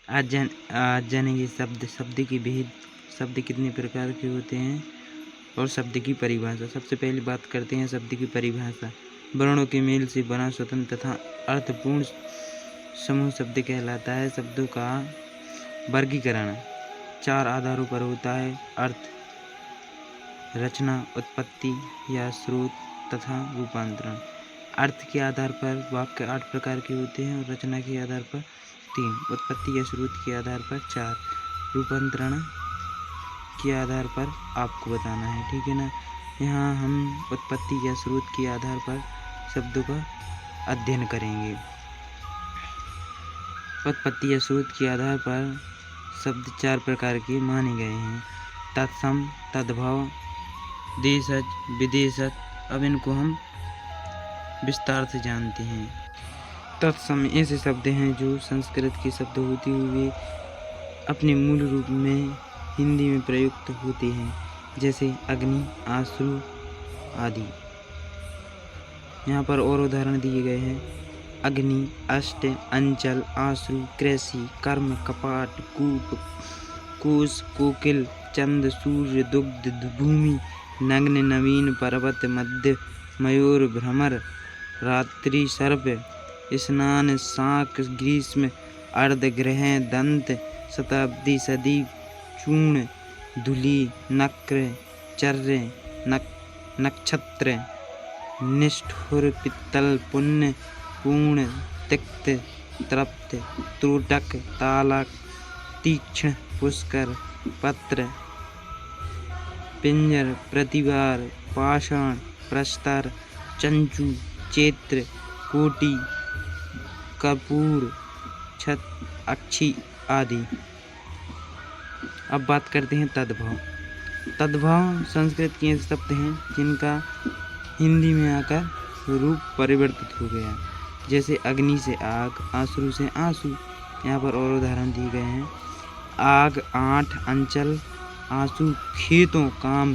आज जानेंगे शब्द की भेद, शब्द कितने प्रकार के होते हैं और शब्द की परिभाषा। सबसे पहले बात करते हैं शब्द की परिभाषा। वर्णों के मेल से बना स्वतंत्र तथा अर्थपूर्ण समूह शब्द कहलाता है। शब्दों का वर्गीकरण 4 आधारों पर होता है: अर्थ, रचना, उत्पत्ति या स्रोत तथा रूपांतरण। अर्थ के आधार पर वाक्य 8 प्रकार के होते हैं और रचना के आधार पर 3, उत्पत्ति या स्रोत के आधार पर 4, रूपांतरण के आधार पर आपको बताना है, ठीक है ना। यहाँ हम उत्पत्ति या स्रोत के आधार पर शब्दों का अध्ययन करेंगे। उत्पत्ति या स्रोत के आधार पर शब्द 4 प्रकार के माने गए हैं: तत्सम, तद्भव, देशज, विदेशज। अब इनको हम विस्तार से जानते हैं। तत्सम ऐसे शब्द हैं जो संस्कृत के शब्द होते हुए अपने मूल रूप में हिंदी में प्रयुक्त होते हैं, जैसे अग्नि, आश्रु आदि। यहाँ पर और उदाहरण दिए गए हैं: अग्नि, अष्ट, अंचल, आश्रु, कृषि, कर्म, कपाट, कूप, कोश, कोकिल, चंद, सूर्य, दुग्ध, भूमि, नग्न, नवीन, पर्वत, मध्य, मयूर, भ्रमर, रात्रि, सर्प, स्नान, शाक, ग्रीष्म, अर्धग्रह, दंत, शताब्दी, सदी, चूर्ण, धूलि, नक्र, चर्य, नक्षत्र, निष्ठुर, पित्तल, पुण्य, पूर्ण, तिक्त, तृप्त, त्रोटक, तालक, तीक्ष्ण, पुष्कर, पत्र, पिंजर, प्रतिवार, पाषाण, प्रस्तर, चंचू, चैत्र, कोटि, कपूर, छत, अक्षी आदि। अब बात करते हैं तद्भव। तद्भव संस्कृत के शब्द हैं जिनका हिंदी में आकर रूप परिवर्तित हो गया, जैसे अग्नि से आग, आश्रु से आंसू। यहाँ पर और उदाहरण दिए गए हैं: आग, आठ, अंचल, आंसू, खेतों, काम,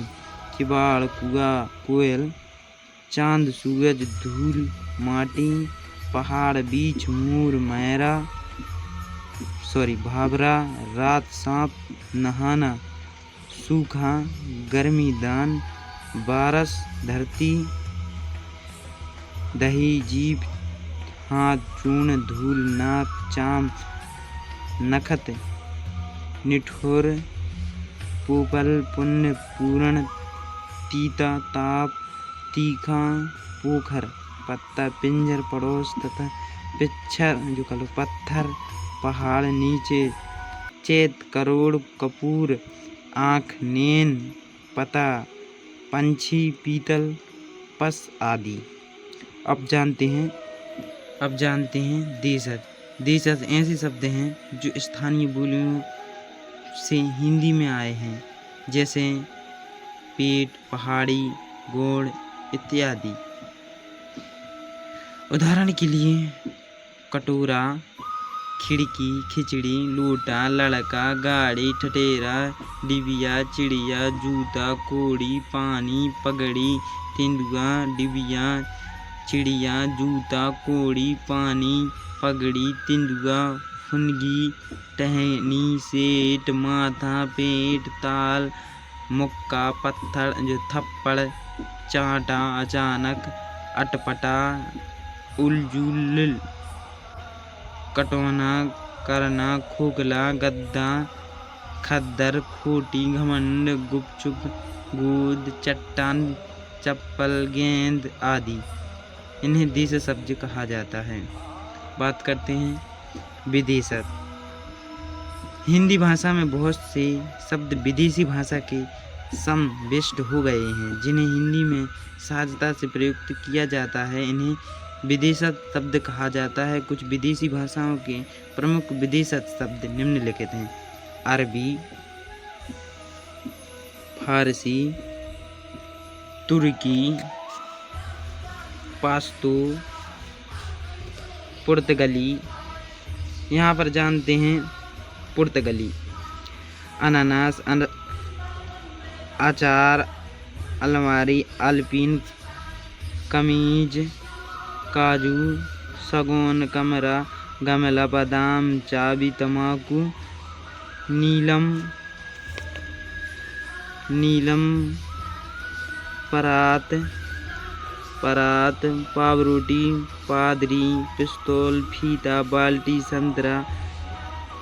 किवाड़, कुआ, कोयल, चांद, सूरज, धूल, माटी, पहाड़, बीच, मोर, भावरा, रात, सांप, नहाना, सूखा, गर्मी, दान, बारस, धरती, दही, जीभ, हाथ, चूर्ण, धूल, नाक, चाम, नखत, निठुर, पोपल, पुण्य, पूर्ण, तीता, ताप, तीखा, पोखर, पत्ता, पिंजर, पड़ोस तथा पिच्छर जो कलो पत्थर, पहाड़, नीचे, चैत, करोड़, कपूर, आँख, नेन, पता, पंछी, पीतल, पस आदि। अब जानते हैं देशज। देशज ऐसे शब्द हैं जो स्थानीय बोलियों से हिंदी में आए हैं, जैसे पेट, पहाड़ी, गोड़ इत्यादि। उदाहरण के लिए कटोरा, खिड़की, खिचड़ी, लोटा, लड़का, गाड़ी, ठठेरा, डिबिया, चिड़िया, जूता, कोड़ी, पानी, पगड़ी, तेंदुआ, डिबिया, चिड़िया, जूता, कोड़ी, पानी, पगड़ी, तेंदुआ, फुनगी, टहनी, सेठ, माथा, पेट, ताल, मुक्का, पत्थर जो थप्पड़, चांटा, अचानक, अटपटा, उलझुल, कटौना, करना, खोखला, गद्दा, खद्दर, खोटी, घमंड, गुपचुप, गोद, चट्टान, चप्पल, गेंद आदि। इन्हें देश शब्द कहा जाता है। बात करते हैं विदेशज। हिंदी भाषा में बहुत से शब्द विदेशी भाषा के समविष्ट हो गए हैं, जिन्हें हिंदी में सहजता से प्रयुक्त किया जाता है। इन्हें विदेशज शब्द कहा जाता है। कुछ विदेशी भाषाओं के प्रमुख विदेशज शब्द निम्नलिखित हैं: अरबी, फारसी, तुर्की, पाश्तो, पुर्तगाली। यहाँ पर जानते हैं पुर्तगाली: अनानास, अचार, अलमारी, अल्पिन, कमीज, काजू, सगोन, कमरा, गमला, बादाम, चाबी, तम्बाकू, नीलम, परात, पावरोटी, पादरी, पिस्तौल, फीता, बाल्टी, संतरा,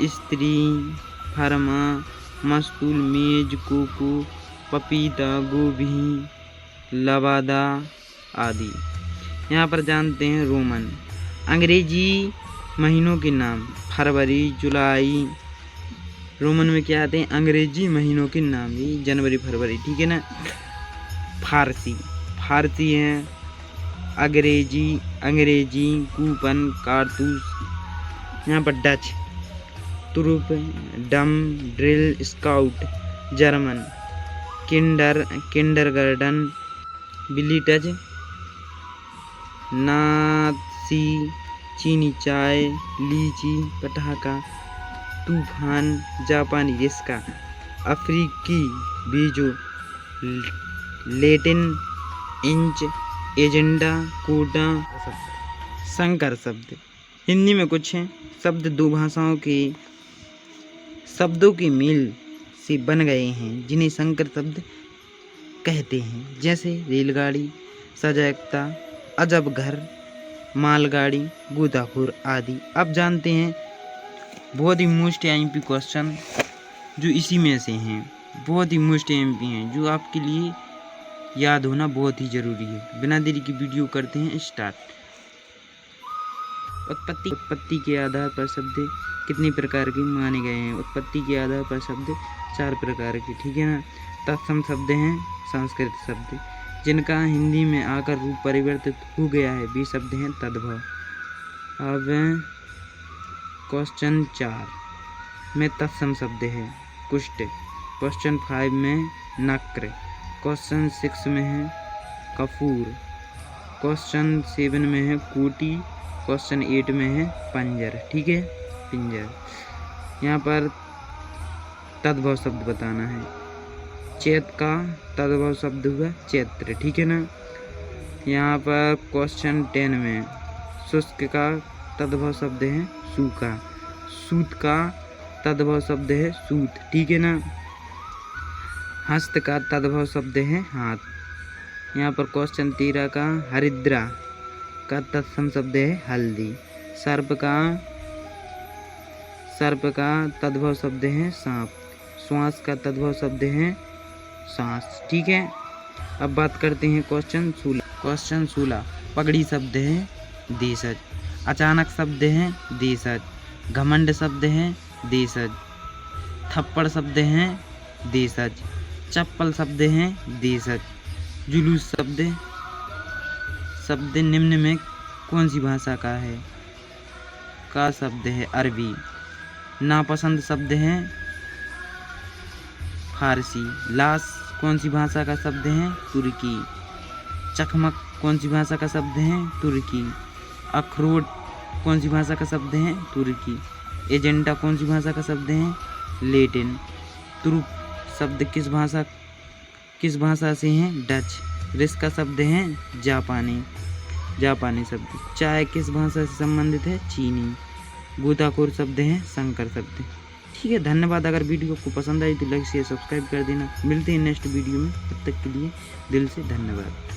स्त्री, फरमा, मस्तूल, मेज, कोको, पपीता, गोभी, लवादा आदि। यहाँ पर जानते हैं रोमन। अंग्रेजी महीनों के नाम: फरवरी, जुलाई। रोमन में क्या आते हैं? अंग्रेजी महीनों के नाम, ये जनवरी, फरवरी, ठीक है ना। फारसी हैं अंग्रेजी, कूपन, कारतूस। यहाँ पर डच, तुरुप, डम, ड्रिल, स्काउट। जर्मन, किंडरगार्टन, बिलिटज, नासी। चीनी, चाय, लीची, पटाखा, तूफान। जापानी, रिस्का। अफ्रीकी, बीजो, लैटिन, इंच, एजेंडा, कोटा। संकर शब्द हिंदी में कुछ हैं शब्द दो भाषाओं के शब्दों के मेल से बन गए हैं, जिन्हें संकर शब्द कहते हैं, जैसे रेलगाड़ी, सजगता, अजब घर, मालगाड़ी, गोताखोर आदि। अब जानते हैं बहुत ही मोस्ट एमपी क्वेश्चन जो इसी में से हैं, बहुत ही मोस्ट एमपी हैं, जो आपके लिए याद होना बहुत ही जरूरी है। बिना देरी की वीडियो करते हैं स्टार्ट। उत्पत्ति के आधार पर शब्द कितने प्रकार के माने गए हैं? उत्पत्ति के आधार पर शब्द 4 प्रकार के, ठीक है ना। तत्सम शब्द हैं संस्कृत शब्द, जिनका हिंदी में आकर रूप परिवर्तित हो गया है, वे शब्द हैं तद्भव। अब क्वेश्चन 4 में तत्सम शब्द है कुष्ठ, क्वेश्चन 5 में नक्र, क्वेश्चन 6 में है कपूर, क्वेश्चन 7 में है कोटी, क्वेश्चन 8 में है पंजर, ठीक है, पिंजर। यहाँ पर तद्भव शब्द बताना है। चैत का तद्भव शब्द हुआ चैत्र, ठीक है ना। यहाँ पर क्वेश्चन 10 में शुष्क का तद्भव शब्द है सूखा, सूत का तद्भव शब्द है सूत, ठीक है ना। हस्त का तद्भव शब्द है हाथ। यहाँ पर क्वेश्चन 13 का हरिद्रा का तत्सम शब्द है हल्दी। सर्प का तद्भव शब्द है सांप। श्वास का तद्भव शब्द है सांस, ठीक है। अब बात करते हैं क्वेश्चन 16। पगड़ी शब्द है देशज, अचानक शब्द है देशज, घमंड शब्द है देशज, थप्पड़ शब्द है देशज, चप्पल शब्द है देशज। जुलूस शब्द निम्न में कौन सी भाषा का है? का शब्द है अरबी। नापसंद शब्द है फारसी। लाश कौन सी भाषा का शब्द है? तुर्की। चकमक कौन सी भाषा का शब्द है? तुर्की। अखरोट कौन सी भाषा का शब्द है? तुर्की। एजेंडा कौन सी भाषा का शब्द है? लैटिन। तुरुप शब्द किस भाषा से है? डच। रिस्का शब्द है जापानी शब्द। चाय किस भाषा से संबंधित है? चीनी। गोताखोर शब्द है संकर शब्द, ठीक है। धन्यवाद। अगर वीडियो आपको पसंद आई तो लाइक शेयर सब्सक्राइब कर देना। मिलते हैं नेक्स्ट वीडियो में, तब तक के लिए दिल से धन्यवाद।